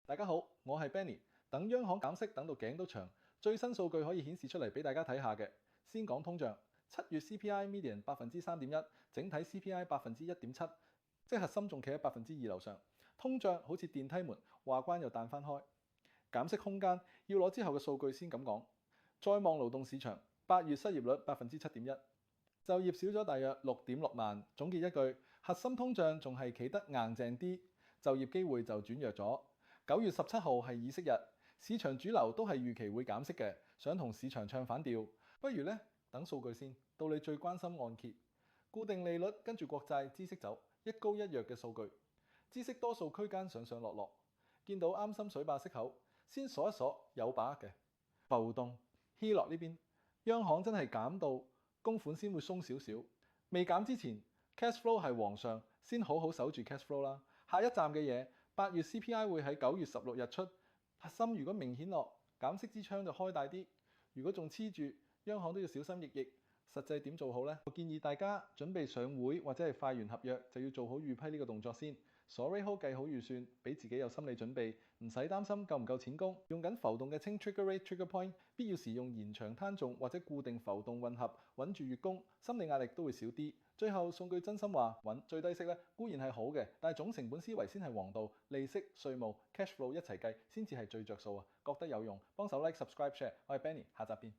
大家好，我係 Benny。等央行減息等到頸都長，最新數據可以顯示出嚟俾大家睇下嘅。先講通脹，7月 CPI median 3.1%，整體 CPI 1.7%，即核心仲企喺2%樓上。通脹好似電梯門，話關又彈翻開。減息空間要攞之後嘅數據先咁講。再望勞動市場，8月失業率7.1%，就業少咗大約6.6萬。總結一句，核心通脹仲係企得硬淨啲，就業機會就轉弱咗。9月17號係議息日，市場主流都係預期會減息嘅，想同市場唱反調。不如呢，等數據先，到你最關心按揭、固定利率跟住國債孳息走，一高一弱嘅數據，孳息多數區間上上落落，見到啱心水壩息口，先鎖一鎖有把握嘅浮動。希落呢邊，央行真係減到供款先會鬆少少，未減之前 cash flow 係皇上，先好好守住 cash flow 啦。下一站嘅嘢，8月 CPI 會喺9月16日出，核心如果明顯落，減息支槍就開大啲；如果仲黐住，央行都要小心翼翼。實際點做好呢？我建議大家準備上會或者係快完合約就要做好預批呢個動作先。鎖 rate hold 計好預算，俾自己有心理準備，唔使擔心夠唔夠錢供。用緊浮動嘅清 trigger rate trigger point，必要時用延長攤重或者固定浮動混合，穩住月供，心理壓力都會少啲。最後送句真心話，穩最低息咧固然係好嘅，但係總成本思維先係王道，利息、稅務、cash flow 一齊計先至係最着數啊！覺得有用，幫手 like、subscribe、share，我係 Benny，下集見。